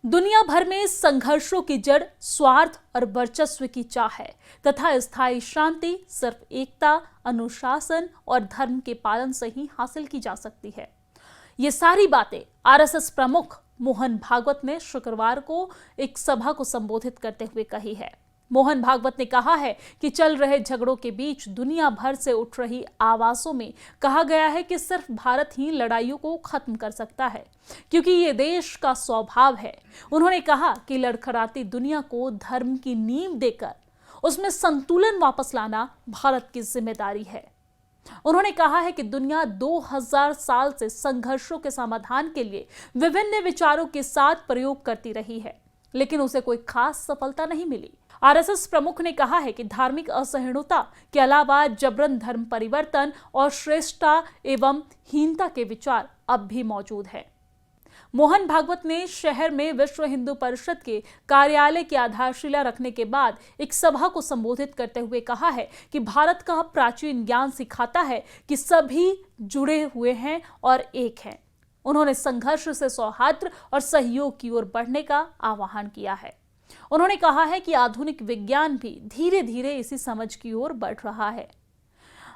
दुनिया भर में संघर्षों की जड़ स्वार्थ और वर्चस्व की चाह है तथा स्थायी शांति सिर्फ एकता, अनुशासन और धर्म के पालन से ही हासिल की जा सकती है। ये सारी बातें आरएसएस प्रमुख मोहन भागवत ने शुक्रवार को एक सभा को संबोधित करते हुए कही है। मोहन भागवत ने कहा है कि चल रहे झगड़ों के बीच दुनिया भर से उठ रही आवाजों में कहा गया है कि सिर्फ भारत ही लड़ाइयों को खत्म कर सकता है, क्योंकि ये देश का स्वभाव है। उन्होंने कहा कि लड़खड़ाती दुनिया को धर्म की नींव देकर उसमें संतुलन वापस लाना भारत की जिम्मेदारी है। उन्होंने कहा है कि दुनिया 2000 साल से संघर्षों के समाधान के लिए विभिन्न विचारों के साथ प्रयोग करती रही है, लेकिन उसे कोई खास सफलता नहीं मिली। आरएसएस प्रमुख ने कहा है कि धार्मिक असहिष्णुता के अलावा जबरन धर्म परिवर्तन और श्रेष्ठता एवं हीनता के विचार अब भी मौजूद है। मोहन भागवत ने शहर में विश्व हिंदू परिषद के कार्यालय की आधारशिला रखने के बाद एक सभा को संबोधित करते हुए कहा है कि भारत का प्राचीन ज्ञान सिखाता है कि सभी जुड़े हुए हैं और एक हैं। उन्होंने संघर्ष से सौहार्द और सहयोग की ओर बढ़ने का आह्वान किया है। उन्होंने कहा है कि आधुनिक विज्ञान भी धीरे धीरे इसी समझ की ओर बढ़ रहा है।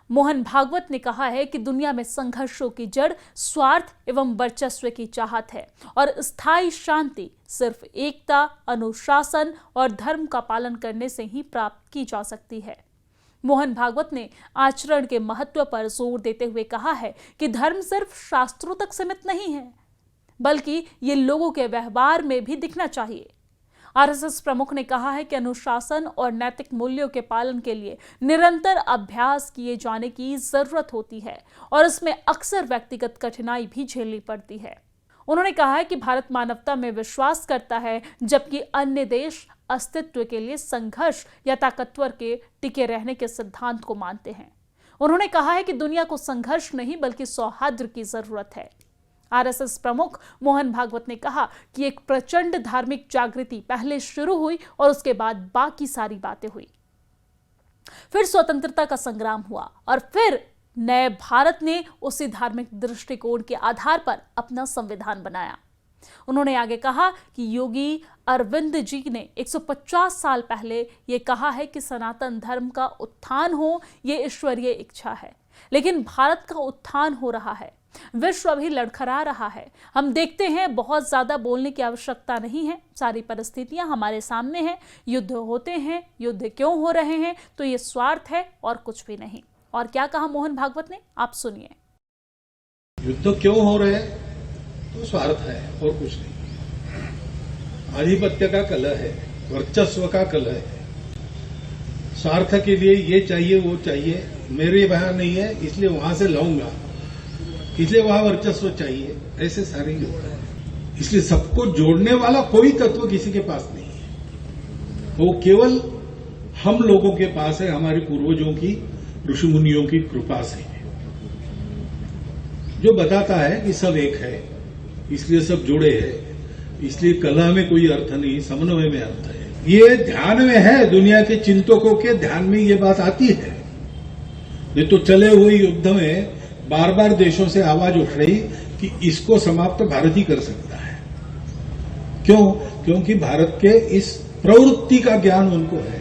मोहन भागवत ने कहा है कि दुनिया में संघर्षों की जड़ स्वार्थ एवं वर्चस्व की चाहत है और स्थायी शांति सिर्फ एकता, अनुशासन और धर्म का पालन करने से ही प्राप्त की जा सकती है। मोहन भागवत ने आचरण के महत्व पर जोर देते हुए कहा है कि धर्म सिर्फ शास्त्रों तक सीमित नहीं है, बल्कि ये लोगों के व्यवहार में भी दिखना चाहिए। आरएसएस प्रमुख ने कहा है कि अनुशासन और नैतिक मूल्यों के पालन के लिए निरंतर अभ्यास किए जाने की जरूरत होती है और इसमें अक्सर व्यक्तिगत कठिनाई भी झेलनी पड़ती है। उन्होंने कहा है कि भारत मानवता में विश्वास करता है, जबकि अन्य देश अस्तित्व के लिए संघर्ष या ताकतवर के टिके रहने के सिद्धांत को मानते हैं। उन्होंने कहा है कि दुनिया को संघर्ष नहीं बल्कि सौहार्द की जरूरत है। आरएसएस प्रमुख मोहन भागवत ने कहा कि एक प्रचंड धार्मिक जागृति पहले शुरू हुई और उसके बाद बाकी सारी बातें हुई। फिर स्वतंत्रता का संग्राम हुआ और फिर नए भारत ने उसी धार्मिक दृष्टिकोण के आधार पर अपना संविधान बनाया। उन्होंने आगे कहा कि योगी अरविंद जी ने 150 साल पहले यह कहा है कि सनातन धर्म का उत्थान हो, यह ईश्वरीय इच्छा है, लेकिन भारत का उत्थान हो रहा है। विश्व अभी लड़खड़ा रहा है। हम देखते हैं बहुत ज्यादा बोलने की आवश्यकता नहीं है, सारी परिस्थितियां हमारे सामने हैं। युद्ध होते हैं, युद्ध क्यों हो रहे हैं? तो ये स्वार्थ है और कुछ भी नहीं। और क्या कहा मोहन भागवत ने, आप सुनिए। युद्ध क्यों हो रहे हैं? तो स्वार्थ है और कुछ नहीं। आधिपत्य का कलह है, वर्चस्व का कलह है। स्वार्थ के लिए ये चाहिए वो चाहिए, मेरे वहां नहीं है इसलिए वहां से लाऊंगा, इसलिए वहां वर्चस्व चाहिए, ऐसे सारे युद्ध है। इसलिए सबको जोड़ने वाला कोई तत्व किसी के पास नहीं है। वो केवल हम लोगों के पास है, हमारे पूर्वजों की, ऋषि मुनियों की कृपा से, जो बताता है कि सब एक है, इसलिए सब जुड़े हैं, इसलिए कलह में कोई अर्थ नहीं, समन्वय में अर्थ है। ये ध्यान में है, दुनिया के चिंतकों के ध्यान में ये बात आती है। ये तो चले हुए युद्ध में बार बार देशों से आवाज उठ रही कि इसको समाप्त भारत ही कर सकता है। क्यों? क्योंकि भारत के इस प्रवृत्ति का ज्ञान उनको है।